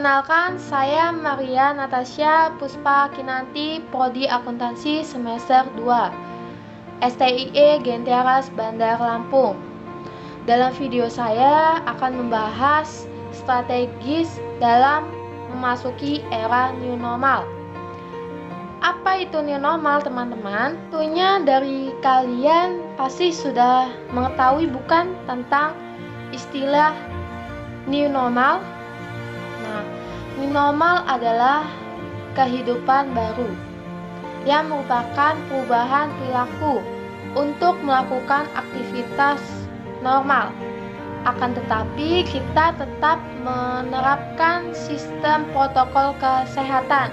Perkenalkan, saya Maria Natasha Puspa Kinanti, Prodi Akuntansi semester 2, STIE Genteras Bandar Lampung. Dalam video saya akan membahas strategis dalam memasuki era new normal. Apa itu new normal, teman-teman? Tentunya dari kalian pasti sudah mengetahui bukan tentang istilah new normal? Nah, new normal adalah kehidupan baru yang merupakan perubahan perilaku untuk melakukan aktivitas normal. Akan tetapi, kita tetap menerapkan sistem protokol kesehatan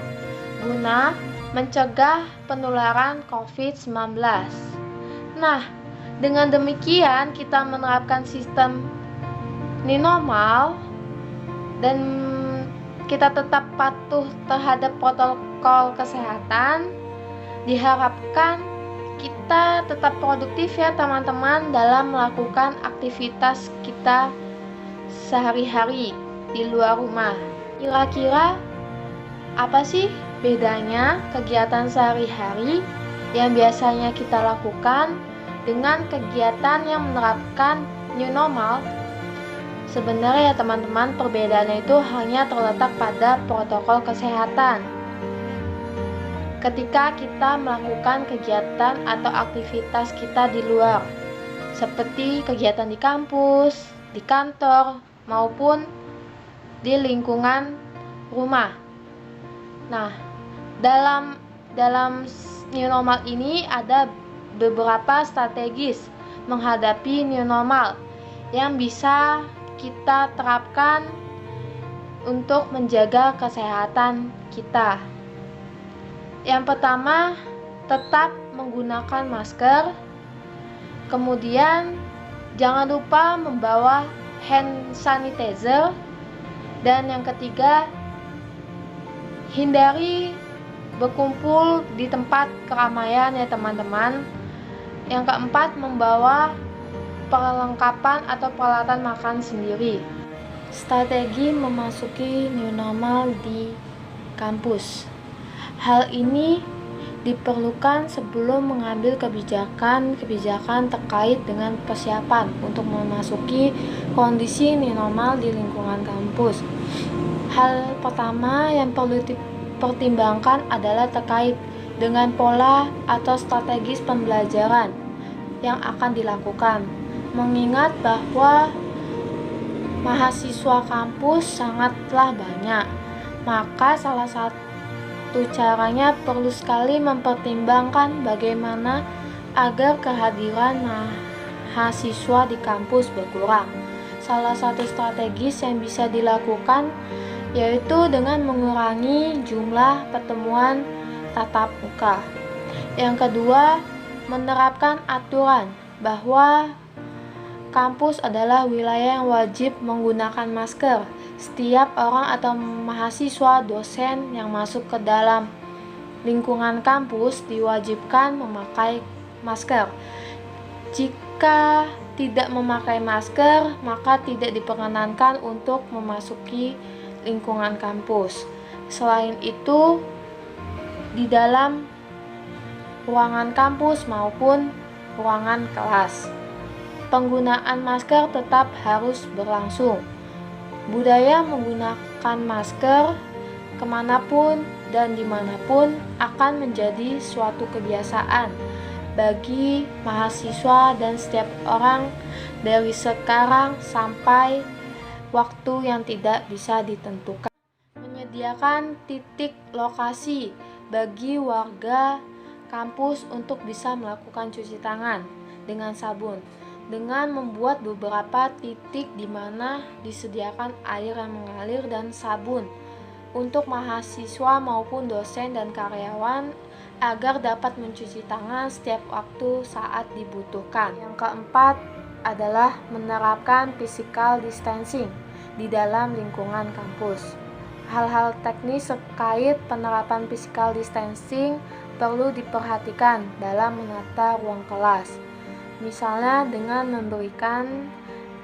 guna mencegah penularan COVID-19. Nah, dengan demikian kita menerapkan sistem new normal dan kita tetap patuh terhadap protokol kesehatan, diharapkan kita tetap produktif ya teman-teman dalam melakukan aktivitas kita sehari-hari di luar rumah. Kira-kira apa sih bedanya kegiatan sehari-hari yang biasanya kita lakukan dengan kegiatan yang menerapkan new normal? Sebenarnya ya teman-teman, perbedaannya itu hanya terletak pada protokol kesehatan. Ketika kita melakukan kegiatan atau aktivitas kita di luar, seperti kegiatan di kampus, di kantor, maupun di lingkungan rumah. Nah, dalam new normal ini ada beberapa strategis menghadapi new normal yang bisa kita terapkan untuk menjaga kesehatan kita. Yang pertama, tetap menggunakan masker. Kemudian, jangan lupa membawa hand sanitizer. Dan yang ketiga, hindari berkumpul di tempat keramaian ya teman-teman. Yang keempat, membawa perlengkapan atau peralatan makan sendiri. Strategi memasuki new normal di kampus. Hal ini diperlukan sebelum mengambil kebijakan terkait dengan persiapan untuk memasuki kondisi new normal di lingkungan kampus. Hal pertama yang perlu dipertimbangkan adalah terkait dengan pola atau strategis pembelajaran yang akan dilakukan. Mengingat bahwa mahasiswa kampus sangatlah banyak, maka salah satu caranya perlu sekali mempertimbangkan bagaimana agar kehadiran mahasiswa di kampus berkurang. Salah satu strategis yang bisa dilakukan yaitu dengan mengurangi jumlah pertemuan tatap muka. Yang kedua, menerapkan aturan bahwa kampus adalah wilayah yang wajib menggunakan masker. Setiap orang atau mahasiswa, dosen yang masuk ke dalam lingkungan kampus diwajibkan memakai masker. Jika tidak memakai masker, maka tidak diperkenankan untuk memasuki lingkungan kampus. Selain itu, di dalam ruangan kampus maupun ruangan kelas, penggunaan masker tetap harus berlangsung. Budaya menggunakan masker kemanapun dan dimanapun akan menjadi suatu kebiasaan bagi mahasiswa dan setiap orang dari sekarang sampai waktu yang tidak bisa ditentukan. Menyediakan titik lokasi bagi warga kampus untuk bisa melakukan cuci tangan dengan sabun, dengan membuat beberapa titik di mana disediakan air yang mengalir dan sabun untuk mahasiswa maupun dosen dan karyawan agar dapat mencuci tangan setiap waktu saat dibutuhkan. Yang keempat adalah menerapkan physical distancing di dalam lingkungan kampus. Hal-hal teknis terkait penerapan physical distancing perlu diperhatikan dalam menata ruang kelas. Misalnya dengan memberikan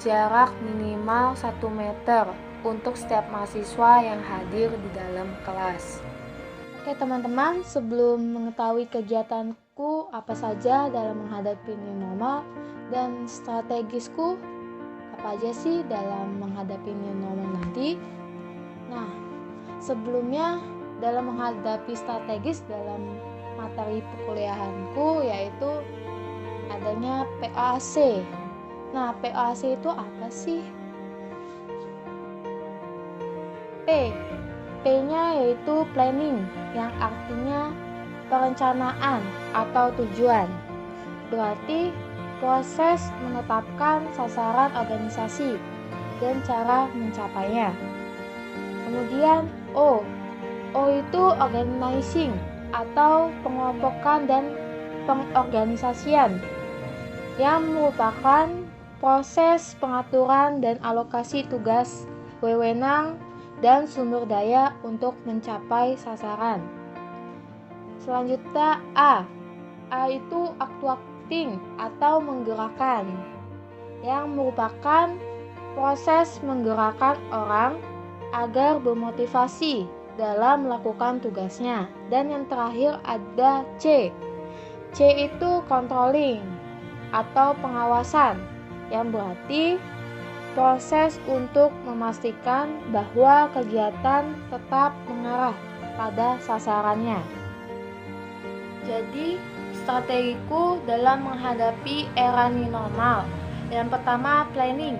jarak minimal 1 meter untuk setiap mahasiswa yang hadir di dalam kelas. Oke teman-teman, sebelum mengetahui kegiatanku apa saja dalam menghadapi new normal dan strategisku apa aja sih dalam menghadapi new normal nanti. Nah, sebelumnya dalam menghadapi strategis dalam materi perkuliahanku yaitu adanya PAC. Nah, PAC itu apa sih? P-nya yaitu planning, yang artinya perencanaan atau tujuan. Berarti proses menetapkan sasaran organisasi dan cara mencapainya. Kemudian O itu organizing atau pengelompokan dan pengorganisasian, yang merupakan proses pengaturan dan alokasi tugas, wewenang, dan sumber daya untuk mencapai sasaran. Selanjutnya A itu acting atau menggerakkan, yang merupakan proses menggerakkan orang agar bermotivasi dalam melakukan tugasnya. Dan yang terakhir ada C itu controlling atau pengawasan, yang berarti proses untuk memastikan bahwa kegiatan tetap mengarah pada sasarannya. Jadi, strategiku dalam menghadapi era new normal. Yang pertama, planning.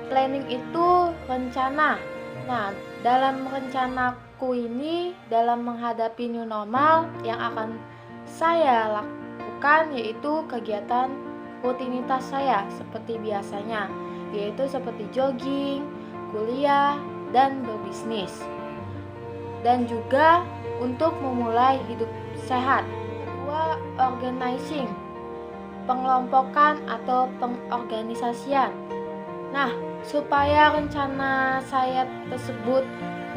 Planning itu rencana. Nah, dalam rencanaku ini, dalam menghadapi new normal yang akan saya lakukan yaitu kegiatan rutinitas saya seperti biasanya, yaitu seperti jogging, kuliah, dan berbisnis. Dan juga untuk memulai hidup sehat. Kedua, organizing, pengelompokan atau pengorganisasian. Nah, supaya rencana saya tersebut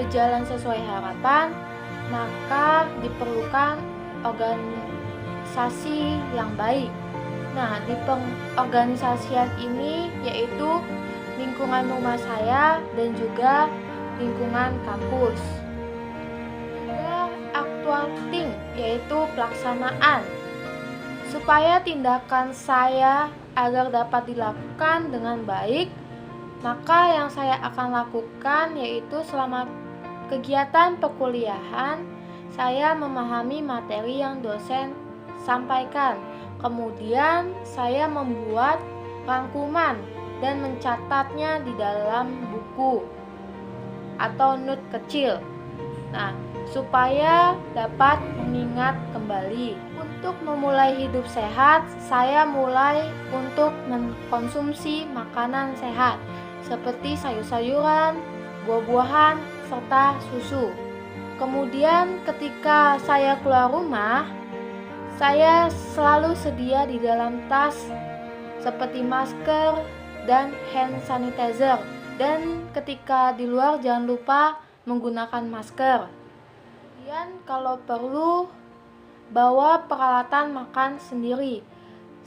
berjalan sesuai harapan, maka diperlukan organisasi yang baik. Nah, di pengorganisasian ini yaitu lingkungan rumah saya dan juga lingkungan kampus. Juga actuating, yaitu pelaksanaan. Supaya tindakan saya agar dapat dilakukan dengan baik, maka yang saya akan lakukan yaitu selama kegiatan perkuliahan, saya memahami materi yang dosen sampaikan. Kemudian saya membuat rangkuman dan mencatatnya di dalam buku atau note kecil. Nah, supaya dapat mengingat kembali. Untuk memulai hidup sehat, saya mulai untuk mengkonsumsi makanan sehat seperti sayur-sayuran, buah-buahan, serta susu. Kemudian ketika saya keluar rumah, saya selalu sedia di dalam tas seperti masker dan hand sanitizer. Dan ketika di luar jangan lupa menggunakan masker. Kemudian kalau perlu bawa peralatan makan sendiri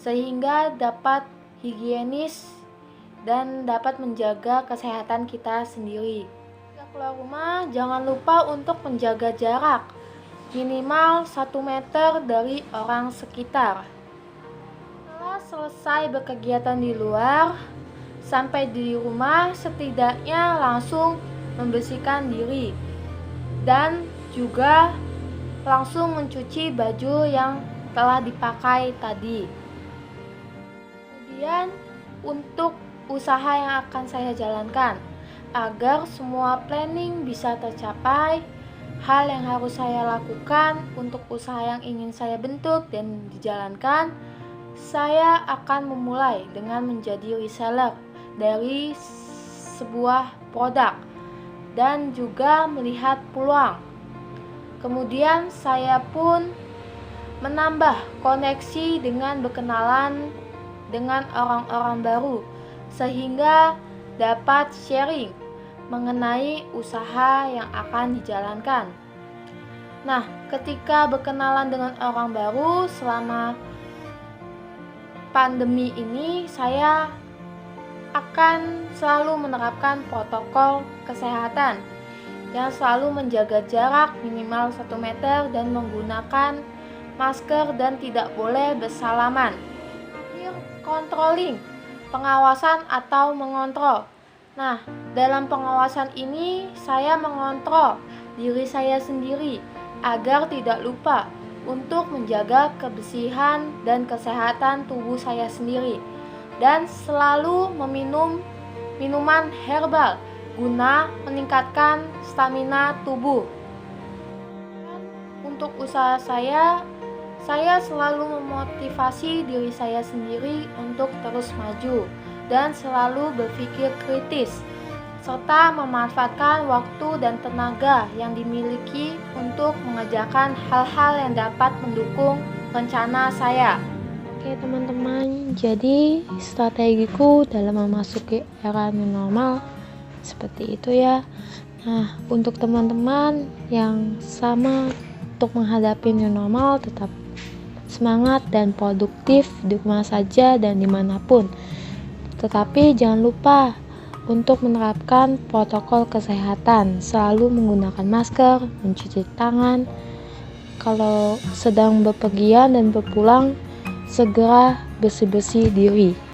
sehingga dapat higienis dan dapat menjaga kesehatan kita sendiri. Ketika keluar rumah jangan lupa untuk menjaga jarak minimal 1 meter dari orang sekitar. Setelah selesai berkegiatan di luar, sampai di rumah setidaknya langsung membersihkan diri dan juga langsung mencuci baju yang telah dipakai tadi. Kemudian untuk usaha yang akan saya jalankan agar semua planning bisa tercapai, hal yang harus saya lakukan untuk usaha yang ingin saya bentuk dan dijalankan, saya akan memulai dengan menjadi reseller dari sebuah produk dan juga melihat peluang. Kemudian saya pun menambah koneksi dengan berkenalan dengan orang-orang baru sehingga dapat sharing mengenai usaha yang akan dijalankan. Nah, ketika berkenalan dengan orang baru selama pandemi ini, saya akan selalu menerapkan protokol kesehatan yang selalu menjaga jarak minimal 1 meter dan menggunakan masker dan tidak boleh bersalaman. Controlling, pengawasan atau mengontrol. Nah, dalam pengawasan ini saya mengontrol diri saya sendiri agar tidak lupa untuk menjaga kebersihan dan kesehatan tubuh saya sendiri dan selalu meminum minuman herbal guna meningkatkan stamina tubuh. Untuk usaha saya selalu memotivasi diri saya sendiri untuk terus maju dan selalu berpikir kritis serta memanfaatkan waktu dan tenaga yang dimiliki untuk mengerjakan hal-hal yang dapat mendukung rencana saya. Oke teman-teman, jadi strategiku dalam memasuki era new normal seperti itu ya. Nah, untuk teman-teman yang sama untuk menghadapi new normal, tetap semangat dan produktif di rumah saja dan dimanapun. Tetapi jangan lupa untuk menerapkan protokol kesehatan, selalu menggunakan masker, mencuci tangan. Kalau sedang bepergian dan berpulang, segera bersih-bersih diri.